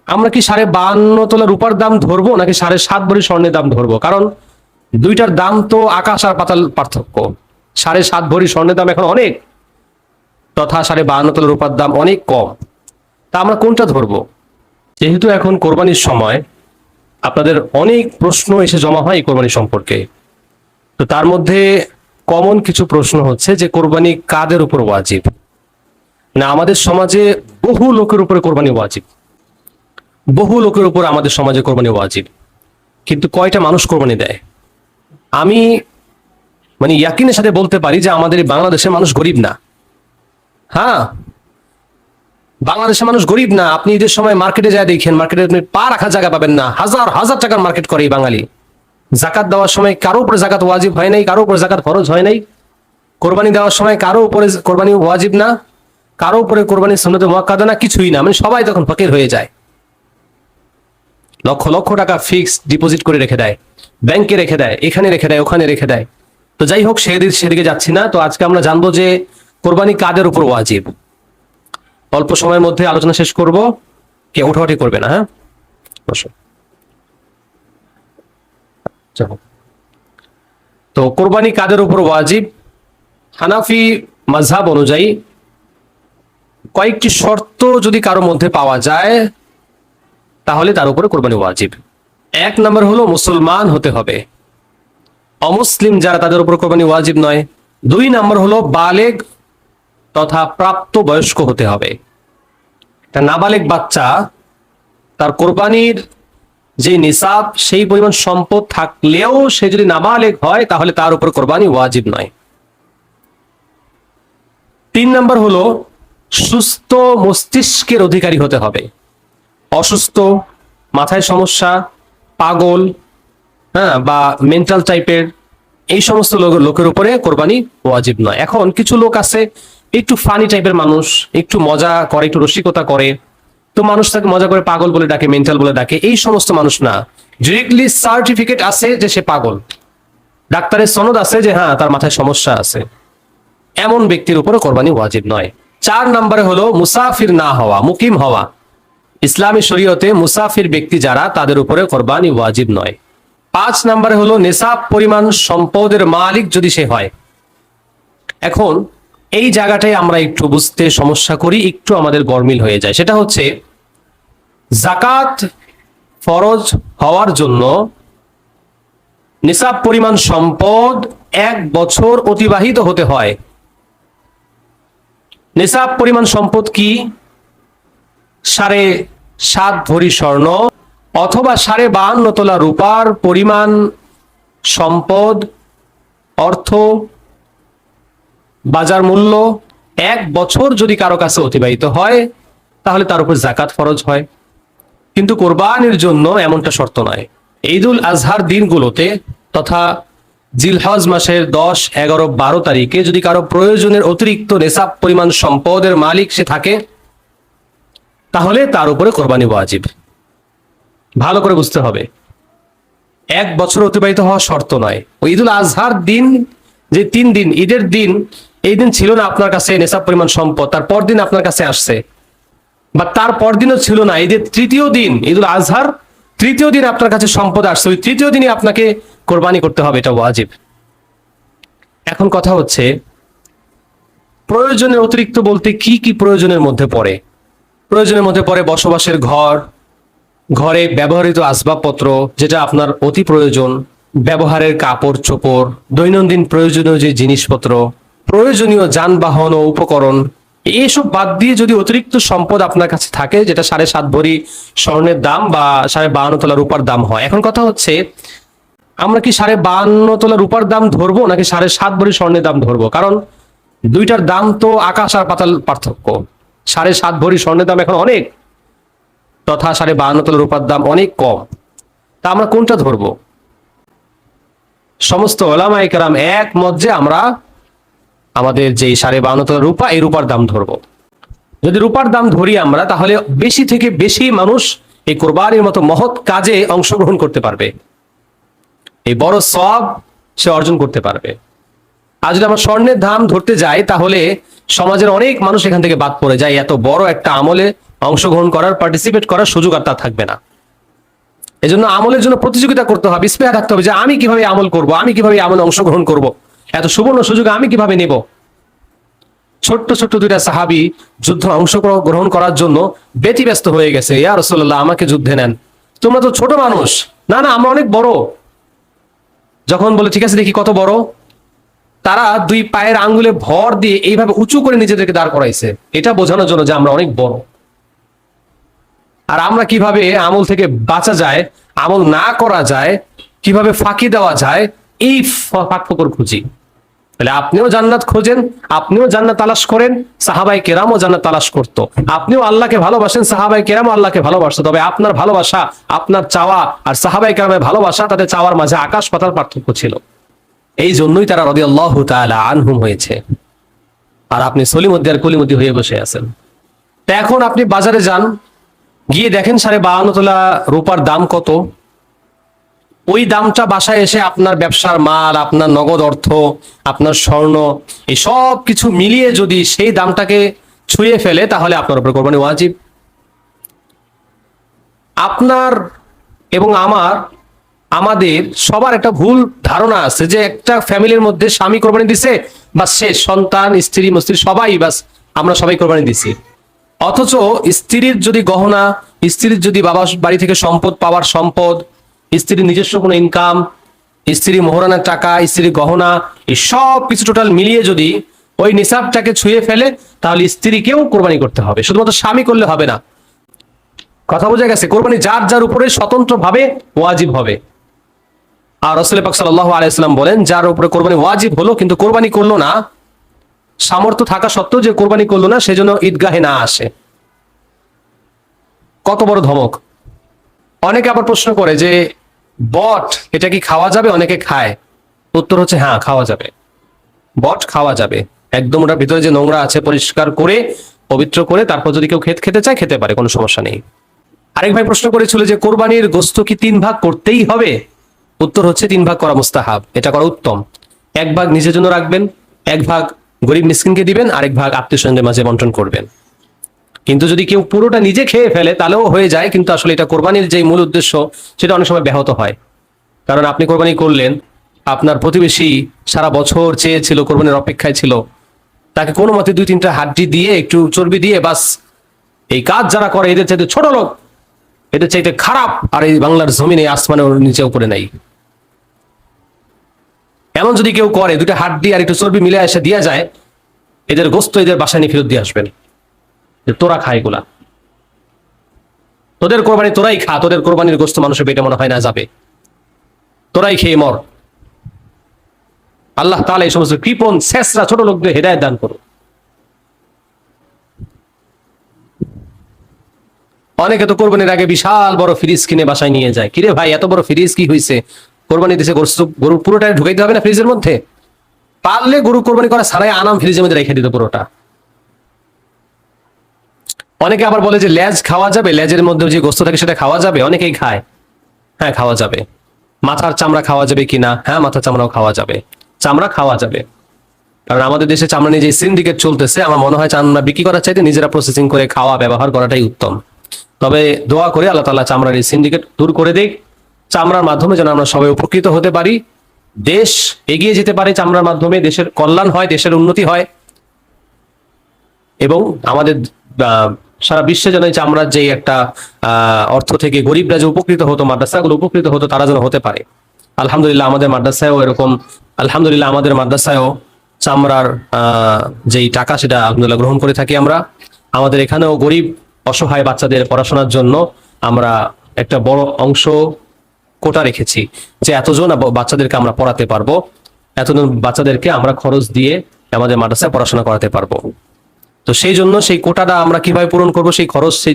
আমরা কি 52.5 রূপার দাম ধরবো নাকি 7.5 ভরি স্বর্ণের দাম ধরবো? কারণ দুইটার দাম তো আকাশ আর পাতাল পার্থক্য। 7.5 ভরি স্বর্ণের দাম এখন অনেক, তথা 52.5 রূপার দাম অনেক কম। তা আমরা কোনটা ধরবো? যেহেতু এখন কোরবানির সময়, আপনাদের অনেক প্রশ্ন এসে জমা হয় এই কোরবানি সম্পর্কে। তো তার মধ্যে কমন কিছু প্রশ্ন হচ্ছে যে কোরবানি কাদের উপর ওয়াজিব। না, আমাদের সমাজে বহু লোকের উপরে কোরবানি ওয়াজিব, বহু লোকের উপর আমাদের সমাজে কোরবানি ওয়াজিব, কিন্তু কয়টা মানুষ কোরবানি দেয়? আমি ইয়াকিনের সাথে বলতে পারি যে আমাদের এই বাংলাদেশের মানুষ গরিব না। হ্যাঁ, বাংলাদেশের মানুষ গরিব না। আপনি ঈদের সময় মার্কেটে যায় দেখেন, মার্কেটে আপনি পা রাখার জায়গা পাবেন না। হাজার হাজার টাকার মার্কেট করে এই বাঙালি। জাকাত দেওয়ার সময় কারো উপরে জাকাত ওয়াজিব হয় নাই, কারো উপরে জাকাত ফরজ হয় নাই। কোরবানি দেওয়ার সময় কারো উপরে কোরবানি ওয়াজিব না, কারো উপরে কোরবানি সুন্নতে মুআক্কাদা না, কিছুই না। সবাই তখন ফকির হয়ে যায়। লক্ষ লক্ষ টাকা ফিক্সড ডিপোজিট করে রেখে দেয়, ব্যাংকে রেখে দেয়, এখানে রেখে দেয়, ওখানে রেখে দেয়। তো যাই হোক, সেদিকে যাচ্ছি না। তো আজকে আমরা জানবো যে কোরবানি কাদের উপর ওয়াজিব। অল্প সময়ের মধ্যে আলোচনা শেষ করব, কে উঠাউঠি করবে না। হ্যাঁ, বসো। তো কোরবানি কাদের উপর ওয়াজিব? হানাফি মাযহাব অনুযায়ী কয়েকটি শর্ত যদি কারো মধ্যে পাওয়া যায় তাহলে তার উপরে কোরবানি ওয়াজিব। 1 নম্বর হলো মুসলমান হতে হবে, অমুসলিম যারা তাদের উপর কোরবানি ওয়াজিব নয়। 2 নম্বর হলো বালেগ তথা প্রাপ্ত বয়স্ক হতে হবে। একটা নাবালেগ বাচ্চা, তার কোরবানির যে নিসাব সেই পরিমাণ সম্পদ থাকলেও সে যদি নাবালেগ হয় তাহলে তার উপর কোরবানি ওয়াজিব নয়। 3 নম্বর হলো সুস্থ মস্তিষ্কের অধিকারী হতে হবে। অসুস্থ, মাথায় সমস্যা, পাগল, হ্যাঁ, বা মেন্টাল টাইপের এই সমস্ত লোকের উপরে কোরবানি ওয়াজিব নয়। এখন কিছু লোক আছে একটু ফানি টাইপের মানুষ, একটু মজা করে, একটু রসিকতা করে, তো মানুষ তাকে মজা করে পাগল বলে ডাকে, মেন্টাল বলে ডাকে। এই সমস্ত মানুষ না, ডিরেক্টলি সার্টিফিকেট আছে যে সে পাগল, ডাক্তারের সনদ আছে যে হ্যাঁ তার মাথায় সমস্যা আছে, এমন ব্যক্তির উপরে কোরবানি ওয়াজিব নয়। 4 নম্বরে হলো মুসাফির না হওয়া, মুকিম হওয়া। ইসলামী শরীয়তে মুসাফির ব্যক্তি যারা, তাদের উপরে কোরবানি ওয়াজিব নয়। 5 নম্বরে হলো নিসাব পরিমাণ সম্পদের মালিক যদি সে হয়। এখন এই জায়গাটাই আমরা একটু বুঝতে সমস্যা করি, একটু আমাদের গরমিল হয়ে যায়। সেটা হচ্ছে জাকাত ফরজ হওয়ার জন্য নিসাব পরিমাণ সম্পদ 1 বছর অতিবাহিত হতে হয়। নিসাব পরিমাণ সম্পদ কি? 7.5 ভরি স্বর্ণ অথবা 52.5 তোলা রূপার পরিমাণ সম্পদ, অর্থ, বাজার মূল্য 1 বছর যদি কারো কাছে অতিবাহিত হয় তাহলে তার উপর জাকাত ফরজ হয়। কিন্তু কোরবানির জন্য এমনটা শর্ত নয়। ঈদুল আজহার দিনগুলোতে তথা জিলহজ মাসের 10, 11, 12 তারিখে যদি কারো প্রয়োজনের অতিরিক্ত নিসাব পরিমাণ সম্পদের মালিক সে থাকে তাহলে তার উপরে কোরবানি ওয়াজিব। ভালো করে বুঝতে হবে, 1 বছর অতিবাহিত হওয়া শর্ত নয়। ওই ঈদুল আজহার দিন, যে 3 দিন ঈদের দিন, এই দিন ছিল না আপনার কাছে নিসাব পরিমাণ সম্পদ, তার পর দিন আপনার কাছে আসছে, বা তার পর দিনও ছিল না, ঈদের 3য় দিন, ঈদুল আজহার 3য় দিন আপনার কাছে সম্পদ আসছে, ওই 3য় দিনই আপনাকে কোরবানি করতে হবে, এটা ওয়াজিব। এখন কথা হচ্ছে প্রয়োজনের অতিরিক্ত বলতে কি কি প্রয়োজনের মধ্যে পড়ে? প্রয়োজনের মধ্যে পড়ে বসবাসের ঘর, ঘরে ব্যবহৃত আসবাবপত্র যেটা আপনার অতি প্রয়োজন, ব্যবহারের কাপড় চোপড়, দৈনন্দিন প্রয়োজনীয় যে জিনিসপত্র, প্রয়োজনীয় যানবাহন ও উপকরণ, এইসব বাদ দিয়ে যদি অতিরিক্ত সম্পদ আপনার কাছে থাকে, যেটা 7.5 ভরি স্বর্ণের দাম বা 52.5 তোলা রূপার দাম হয়। এখন কথা হচ্ছে আমরা কি 52.5 তোলা রূপার দাম ধরবো নাকি 7.5 ভরি স্বর্ণের দাম ধরবো? কারণ দুইটার দাম তো আকাশ আর পাতাল পার্থক্য। 7.5 ভরি স্বর্ণের দাম এখন অনেক, তথা 52.5 তোলা রূপার দাম অনেক কম। তা আমরা কোনটা ধরবো? সমস্ত ওলামায়ে কেরাম একমত যে আমরা আমাদের যে 52.5 তোলা রূপা, এই রূপার দাম ধরবো। যদি রূপার দাম ধরি আমরা, তাহলে বেশি থেকে বেশি মানুষ এই কোরবানির মতো মহৎ কাজে অংশগ্রহণ করতে পারবে, এই বড় সওয়াব সে অর্জন করতে পারবে। আর যদি আমরা স্বর্ণের দাম ধরতে যাই তাহলে সমাজের অনেক মানুষ এখান থেকে বাদ পড়ে যায়, এত বড় একটা আমলে অংশগ্রহণ করার, পার্টিসিপেট করার সুযোগ আর তার থাকবে না। এজন্য আমলের জন্য প্রতিযোগিতা করতে হবে, স্পেয়ার থাকতে হবে যে আমি কিভাবে আমল করব, আমি কিভাবে আমলে অংশগ্রহণ করব, এত সুবর্ণ সুযোগ আমি কিভাবে নেব। ছোট্ট ছোট্ট দুইটা সাহাবী যুদ্ধ অংশগ্রহণ করার জন্য ব্যতিব্যস্ত হয়ে গেছে, ইয়া রাসূলুল্লাহ আমাকে যুদ্ধে নেন, তোমরা তো ছোট মানুষ। না না, আমরা অনেক বড়। যখন বলে ঠিক আছে দেখি কত বড়, তারা দুই পায়ের আঙ্গুলে ভর দিয়ে এইভাবে উঁচু করে নিজেদেরকে দাঁড় করাইছে, এটা বোঝানোর জন্য যে আমরা অনেক বড়। আর আমরা কিভাবে আমল থেকে বাঁচা যায়, আমল না করা যায়, কিভাবে ফাঁকি দেওয়া যায়, এই ফাঁক ফোকর খুঁজি। তাহলে আপনিও জান্নাত খোঁজেন, আপনিও জান্নাত তালাশ করেন, সাহাবায়ে কেরামও জান্নাত তালাশ করতো। আপনিও আল্লাহকে ভালোবাসেন, সাহাবায়ে কেরামও আল্লাহকে ভালোবাসতো। তবে আপনার ভালোবাসা, আপনার চাওয়া আর সাহাবায়ে কেরামের ভালোবাসা, তাদের চাওয়ার মাঝে আকাশ পাতাল পার্থক্য ছিল। এই জন্যই তারা রাদিয়াল্লাহু তাআলা আনহুম হয়েছে। আর আপনি সলিমুদ্দি আর কলিমুদ্দি হয়ে বসে আছেন। তা এখন আপনি বাজারে যান, গিয়ে দেখেন 52.5 তোলা রূপার দাম কত। ওই দামটা বাসায় এসে আপনার ব্যবসার মাল, আপনার নগদ অর্থ, আপনার স্বর্ণ, এই সব কিছু মিলিয়ে যদি সেই দামটাকে ছুঁয়ে ফেলে, তাহলে আপনার উপর কোরবানি ওয়াজিব। আপনার এবং আমাদের সবার একটা ভুল ধারণা আছে যে একটা ফ্যামিলির মধ্যে স্বামী কোরবানি দিছে, বা শেষ, সন্তান স্ত্রী মস্ত্রী সবাই, বাস আমরা সবাই কোরবানি দিছি। অথচ স্ত্রীর যদি গহনা, স্ত্রীর যদি বাবা বাড়ি থেকে সম্পদ পাওয়ার সম্পদ, স্ত্রীর নিজস্ব কোনো ইনকাম, স্ত্রী মোহরানার টাকা, স্ত্রীর গহনা, এই সব কিছু টোটাল মিলিয়ে যদি ওই নিসাবটাকে ছুঁয়ে ফেলে, তাহলে স্ত্রীকেও কোরবানি করতে হবে, শুধুমাত্র স্বামী করলে হবে না। কথা বোঝা গেছে? কোরবানি যার যার উপরে স্বতন্ত্রভাবে ওয়াজিব হবে। আর রাসূল পাক সাল্লাল্লাহু আলাইহি ওয়াসাল্লাম বলেন, যার উপরে কোরবানি ওয়াজিব হলো কিন্তু কোরবানি করলো না, সামর্থ্য থাকা সত্ত্বেও যে কোরবানি করলো না, সেজন্য ঈদগাহে না আসে। কত বড় ধমক! অনেকে আবার প্রশ্ন করে যে বট এটা কি খাওয়া যাবে? অনেকে খায়। উত্তর হচ্ছে হ্যাঁ, খাওয়া যাবে, বট খাওয়া যাবে। একদম ওটার ভিতরে যে নোংরা আছে পরিষ্কার করে, পবিত্র করে, তারপর যদি কেউ খেতে চায় খেতে পারে, কোনো সমস্যা নেই। আরেক ভাই প্রশ্ন করেছিল যে কোরবানির গোশত কি 3 ভাগ করতেই হবে? উত্তর হচ্ছে 3 ভাগ করা মুস্তাহাব, এটা করা উত্তম। 1 ভাগ নিজের জন্য রাখবেন, 1 ভাগ গরিব মিসকিনকে দিবেন, আরেক ভাগ আত্মীয় স্বজনদের মাঝে বন্টন করবেন। কিন্তু যদি কেউ পুরোটা নিজে খেয়ে ফেলে তাহলেও হয়ে যায়, কিন্তু আসলে এটা কোরবানির যে মূল উদ্দেশ্য সেটা অনেক সময় ব্যাহত হয়। কারণ আপনি কোরবানি করলেন, আপনার প্রতিবেশী সারা বছর চেয়েছিল, কোরবানির অপেক্ষায় ছিল, তাকে কোনো মতে 2-3টা হাড্ডি দিয়ে একটু চর্বি দিয়ে বাস, এই কাজ যারা করে এদের চাইতে ছোট লোক, এদের চাইতে খারাপ আর এই বাংলার জমিনে আসমানের নিচে উপরে নাই। এমন যদি কেউ করে, 2টা হাড্ডি আর একটু চর্বি মিলে এসে দিয়া যায়, এদের গোস্ত এদের বাসায় নিয়ে ফেরত দিয়ে আসবেন, তোরা খা এগুলা, তোদের কোরবানি তোরাই খা, তোদের কোরবানির গোস্ত মানুষের পেটে মনে হয় না যাবে, তোরাই খেয়ে মর। আল্লাহ তাআলা এই সমস্ত কৃপণ শেষরা ছোট লোকদের হেদায়েত দান করুন। অনেকে তো কোরবানির আগে বিশাল বড় ফ্রিজ কিনে বাসায় নিয়ে যায়। কিরে ভাই, এত বড় ফ্রিজ কি হয়েছে? কোরবানি দিছে, গরু পুরোটা ঢুকাইতে হবে না ফ্রিজের মধ্যে? পারলে গরু কোরবানি করা ছাড়াই আনাম ফ্রিজের মধ্যে রেখে দিত পুরোটা। অনেকে আবার বলে যে লেজ খাওয়া যাবে, লেজের মধ্যে যে গোস্ত থাকে সেটা খাওয়া যাবে, অনেকেই খায়। হ্যাঁ, খাওয়া যাবে। মাথার চামড়া খাওয়া যাবে কিনা? হ্যাঁ, মাথার চামড়াও খাওয়া যাবে, চামড়া খাওয়া যাবে। কারণ আমাদের দেশে চামড়া নিয়ে যে সিন্ডিকেট চলতেছে, আমার মনে হয় চামড়া বিক্রি করার চাইতে নিজেরা প্রসেসিং করে খাওয়া, ব্যবহার করাটাই উত্তম। তবে দোয়া করে আল্লাহ তাআলা চামড়ার এই সিন্ডিকেট দূর করে দেখ, চামড়ার মাধ্যমে যেন আমরা সবাই উপকৃত হতে পারি, দেশ এগিয়ে যেতে পারে, চামড়ার মাধ্যমে দেশের কল্যাণ হয়, দেশের উন্নতি হয়, এবং আমাদের সারা বিশ্বে যেন চামড়ার যে একটা অর্থ থেকে গরিবরা যে উপকৃত হতো, মাদ্রাসাগুলো উপকৃত হতো, তারা যেন হতে পারে। আলহামদুলিল্লাহ আমাদের মাদ্রাসায়ও এরকম, আলহামদুলিল্লাহ আমাদের মাদ্রাসায়ও চামড়ার যেই টাকা সেটা আলহামদুলিল্লাহ গ্রহণ করে থাকি আমরা। আমাদের এখানেও গরিব অসহায় বাচ্চাদের পড়াশোনার জন্য আমরা একটা বড় অংশ কোটা রেখেছি, যে এতজন বাচ্চাদেরকে আমরা পড়াতে পারবো, এতজন বাচ্চাদেরকে আমরা খরচ দিয়ে আমাদের মাদ্রাসায় পড়াশোনা করাতে পারবো। তো সেই জন্য সেই কোটাটা আমরা কিভাবে পূরণ করব, সেই খরচ, সেই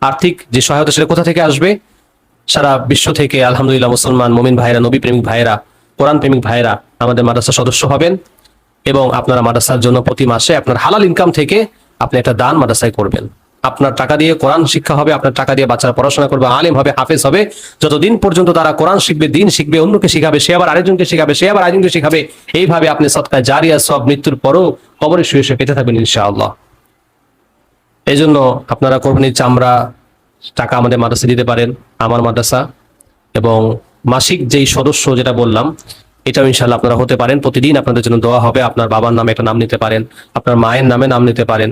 আর্থিক যে সহায়তা সেটা কোথা থেকে আসবে? সারা বিশ্ব থেকে আলহামদুলিল্লাহ মুসলমান মুমিন ভাইরা, নবী প্রেমিক ভাইরা, কোরআন প্রেমিক ভাইরা আমাদের মাদ্রাসার সদস্য হবেন, এবং আপনারা মাদ্রাসার জন্য প্রতি মাসে আপনার হালাল ইনকাম থেকে আপনি একটা দান মাদ্রাসায় করবেন। আপনার টাকা দিয়ে কোরআন শিক্ষা হবে, আপনার টাকা দিয়ে বাচ্চারা পড়াশোনা করবে, আলেম হবে, হাফেজ হবে। যতদিন পর্যন্ত তারা কোরআন শিখবে, দিন শিখবে, অন্যকে শিখাবে, সে আবার আরেকজনকে শিখাবে, সে আবার আরেকজনকে শিখাবে, এইভাবে আপনি সদকায়ে জারিয়া সব মৃত্যুর পরও কবরে শুয়ে শুয়ে পেতে থাকবেন ইনশাআল্লাহ। এই জন্য আপনারা কোরবানির চামড়া টাকা আমাদের মাদ্রাসা দিতে পারেন, আমার মাদ্রাসা, এবং মাসিক যেই সদস্য যেটা বললাম এটাও ইনশাল্লাহ আপনারা হতে পারেন। প্রতিদিন আপনাদের জন্য দোয়া হবে। আপনার বাবার নামে একটা নাম নিতে পারেন, আপনার মায়ের নামে নাম নিতে পারেন,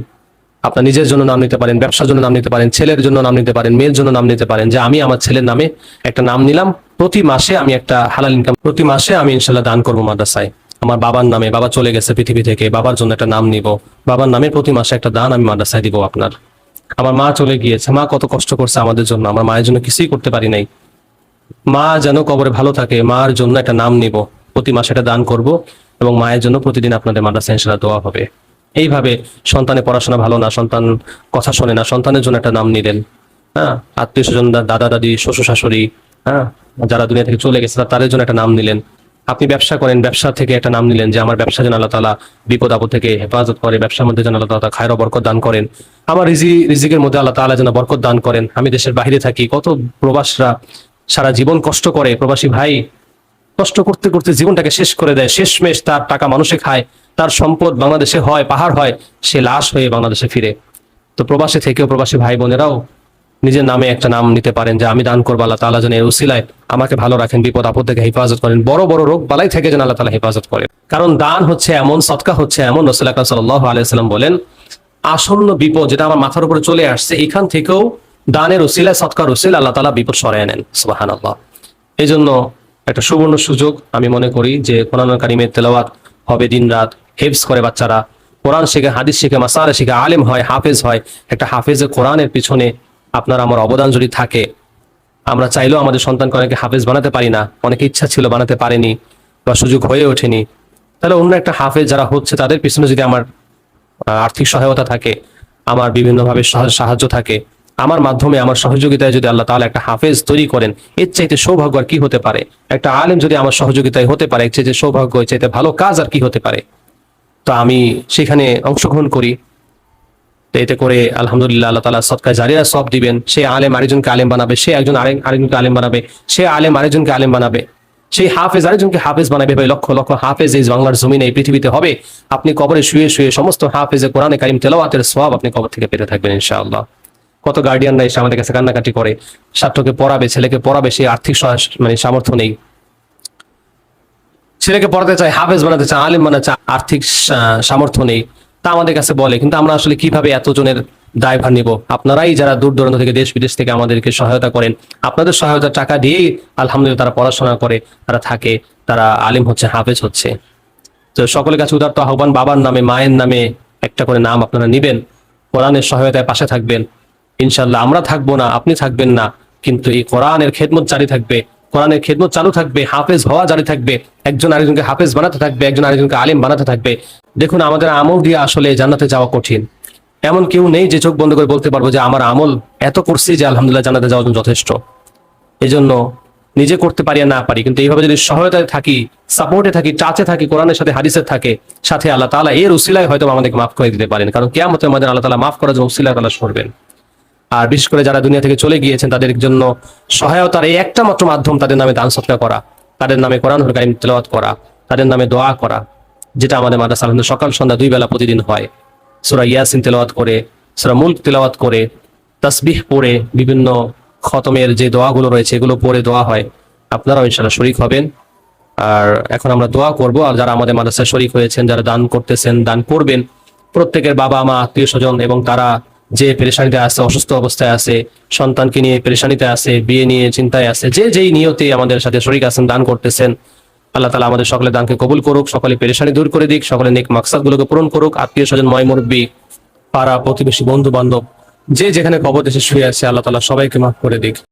আপনার নিজের জন্য নাম নিতে পারেন, ব্যবসার জন্য নাম নিতে পারেন, ছেলের জন্য নাম নিতে পারেন, মেয়ের জন্য নাম নিতে পারেন, যে আমি আমার ছেলের নামে একটা নাম নিলাম, প্রতি মাসে আমি একটা হালাল ইনকাম, প্রতি মাসে আমি ইনশাল্লাহ দান করবো মাদ্রাসায়। আমার বাবার নামে, বাবা চলে গেছে পৃথিবী থেকে, বাবার জন্য একটা নাম নিব, বাবার নামে প্রতি মাসে একটা দান আমি মাদ্রাসায় দিব আপনার। আমার মা চলে গিয়েছে, মা কত কষ্ট করছে আমাদের জন্য, আমার মায়ের জন্য কিছুই করতে পারি নাই, মা যেন কবরে ভালো থাকে, মার জন্য একটা নাম নিব, প্রতি মাসে একটা দান করব, এবং মায়ের জন্য প্রতিদিন আপনাদের মাদ্রাসায় ইনশাল্লাহ দোয়া হবে। এইভাবে সন্তানের পড়াশোনা ভালো না, সন্তান কথা শোনে না, সন্তানের জন্য একটা নাম নিলেন। হ্যাঁ, আত্মীয় স্বজন, দাদা দাদি, শ্বশুর শাশুড়ি, হ্যাঁ, যারা দুনিয়া থেকে চলে গেছে তাদের জন্য একটা নাম নিলেন। আপনি ব্যবসা করেন, ব্যবসা থেকে একটা নাম নিলেন যে আমার ব্যবসা যেন আল্লাহ তাআলা বিপদ আপদ থেকে হেফাজত করে, ব্যবসার মধ্যে যেন আল্লাহ তাআলা খায়র ও বরকত দান করেন, আমার রিজিকের মধ্যে আল্লাহ তাআলা যেন বরকত দান করেন। আমি দেশের বাইরে থাকি, কত প্রবাসরা সারা জীবন কষ্ট করে, প্রবাসী ভাই কষ্ট করতে করতে জীবনটাকে শেষ করে দেয়, শেষমেশ তার টাকা মানুষে খায়, তার সম্পদ বাংলাদেশে হয়, পাহাড় হয়, সে লাশ হয়ে বাংলাদেশে ফিরে। তো প্রবাসে থেকেও প্রবাসী ভাই বোনেরাও নিজের নামে একটা নাম নিতে পারেন যে আমি দান করবো, আল্লাহ তাআলা যেন এর উসিলায় আমাকে ভালো রাখেন, বিপদ আপদ থেকে হেফাজত করেন, বড় বড় রোগ বালাই থেকে যেন আল্লাহ তাআলা হেফাজত করেন। কারণ দান হচ্ছে এমন, সদকা হচ্ছে এমন, রাসূল আকরাম সাল্লাল্লাহু আলাইহি ওয়াসাল্লাম বলেন আসন্ন বিপদ যেটা আমার মাথার উপরে চলে আসছে, এখান থেকেও দানের উসিলায়, সদকার উসিলায় আল্লাহ তাআলা বিপদ সরায় নেন। সুবহানাল্লাহ। এই জন্য একটা সুবর্ণ সুযোগ আমি মনে করি যে কোরআনুল কারীমের তেলাওয়াত হবে দিন রাত, হেফজ করে বাচ্চারা, কোরআন শিখে, হাদিস শিখে, মাসালা শিখে, আলেম হয়, হাফেজ হয়। একটা হাফেজে কোরআনের পিছনে আপনার আমার অবদান যদি থাকে, আমরা চাইলেও আমাদের সন্তানকে অনেকে হাফেজ বানাতে পারি না, অনেকে ইচ্ছা ছিল বানাতে পারেনি বা সুযোগ হয়ে ওঠেনি, তাহলে অন্য একটা হাফেজ যারা হচ্ছে তাদের পিছনে যদি আমার আর্থিক সহায়তা থাকে, আমার বিভিন্নভাবে সাহায্য থাকে, আমার মাধ্যমে, আমার সহযোগিতায় যদি আল্লাহ তাআলা একটা হাফেজ তৈরি করেন, এর চাইতে সৌভাগ্য আর কি হতে পারে? একটা আলেম যদি আমার সহযোগিতায় হতে পারে, এর চাইতে সৌভাগ্য, এর চাইতে ভালো কাজ আর কি হতে পারে? তো আমি সেখানে অংশগ্রহণ করি। তো এতে করে আলহামদুলিল্লাহ আল্লাহ তাআলা সদকা জারিয়া সব দিবেন। সে আলেম আরেকজনকে আলেম বানাবে, সে একজন আরেকজনকে আলেম বানাবে, সে আলেম আরেকজনকে আলেম বানাবে, সেই হাফেজ আরেকজনকে হাফেজ বানাবে। ভাই লক্ষ লক্ষ হাফেজ এই বাংলার জমিনে, এই পৃথিবীতে হবে। আপনি কবরে শুয়ে শুয়ে সমস্ত হাফেজে কোরআনে কারীম তেলাওয়াতের সওয়াব আপনি কবর থেকে পেতে থাকবেন ইনশাআল্লাহ। কত গার্ডিয়ানরা এসে আমাদের কাছে কান্নাকাটি করে, ছাত্রকে পড়াবে, ছেলেকে পড়াবে, সে আর্থিক সামর্থ্য নেই, ছেলেকে পড়াতে চায়, হাফেজ বানাতে চায়, আলেম বানাতে চায়, আর্থিক সামর্থ্য নেই, তা আমাদের কাছে বলে। কিন্তু আমরা আসলে কিভাবে এতজনের দায়ভার নিব? আপনারাই যারা দূর দূরান্ত থেকে, দেশ বিদেশ থেকে আমাদেরকে সহায়তা করেন, আপনাদের সহায়তার টাকা দিয়েই আলহামদুলিল্লাহ তারা পড়াশোনা করে, তারা থাকে, তারা আলেম হচ্ছে, হাফেজ হচ্ছে। তো সকলের কাছে উদারত আহ্বান, বাবার নামে, মায়ের নামে একটা করে নাম আপনারা নিবেন, কোরআনের সহায়তায় পাশে থাকবেন ইনশাল্লাহ। আমরা থাকবো না, আপনি থাকবেন না, কিন্তু এই কোরআনের খেদমত জারি থাকবে, কোরআনের খেদমত চালু থাকবে, হাফেজ হওয়া জারি থাকবে, একজন আরেকজনকে হাফেজ বানাতে থাকবে, একজন আরেকজনকে আলেম বানাতে থাকবে। দেখুন, আমাদের আমল দিয়ে আসলে জান্নাতে যাওয়া কঠিন। এমন কেউ নেই যে চোখ বন্ধ করে বলতে পারবো যে আমার আমল এত করছি যে আলহামদুলিল্লাহ জান্নাতে যাওয়ার জন্য যথেষ্ট। এই জন্য নিজে করতে পারি আর না পারি, কিন্তু এইভাবে যদি সহায়তায় থাকি, সাপোর্টে থাকি, টাচে থাকি, কোরআনের সাথে হাদিসের থাকে, সাথে আল্লাহ তাআলা এর উসিলায় হয়তো আমাদেরকে মাফ করে দিতে পারেন। কারণ কিয়ামতের মধ্যে আল্লাহ তাআলা মাফ করার জন্য উসিলা তাআলা করবেন। আর বিশেষ করে যারা দুনিয়া থেকে চলে গিয়েছেন তাদের জন্য সহায়তার এই একটা মাত্র মাধ্যম তাদের নামে দান সদকা করা, তাদের নামে কোরআনুল কারীম তেলাওয়াত করা, তাদের নামে দোয়া করা, যেটা আমাদের মাদ্রাসা আলহামদুলিল্লাহ সকাল সন্ধ্যা 2 বেলা প্রতিদিন হয়। সূরা ইয়াসিন তেলাওয়াত করে, সূরা মুলক তেলাওয়াত করে, তাসবিহ পড়ে, বিভিন্ন খতমের যে দোয়াগুলো রয়েছে এগুলো পড়ে দোয়া হয়। আপনারাও ইনশাআল্লাহ শরীক হবেন। আর এখন আমরা দোয়া করব। আর যারা আমাদের মাদ্রাসায় শরীক হয়েছেন, যারা দান করতেছেন, দান করবেন, প্রত্যেকের বাবা মা, আত্মীয় স্বজন এবং তারা যে পেরেশানিতে আছে, অসুস্থ অবস্থায় আছে, সন্তানকে নিয়ে পেরেশানিতে আছে, বিয়ে নিয়ে চিন্তায় আছে, যে যেই নিয়তে আমাদের সাথে শরীক আছেন, দান করতেছেন, আল্লাহ তাআলা আমাদের সকলের দানকে কবুল করুক, সকলে পেরেশানি দূর করে দিক, সকলের নেক মাকসাদগুলোকে পূরণ করুক। আত্মীয় স্বজন, ময় মুরব্বী, পাড়া প্রতিবেশী, বন্ধু বান্ধব, যে যেখানে কবর দেশে শুয়ে আছে, আল্লাহ তাআলা সবাইকে মাফ করে দিক।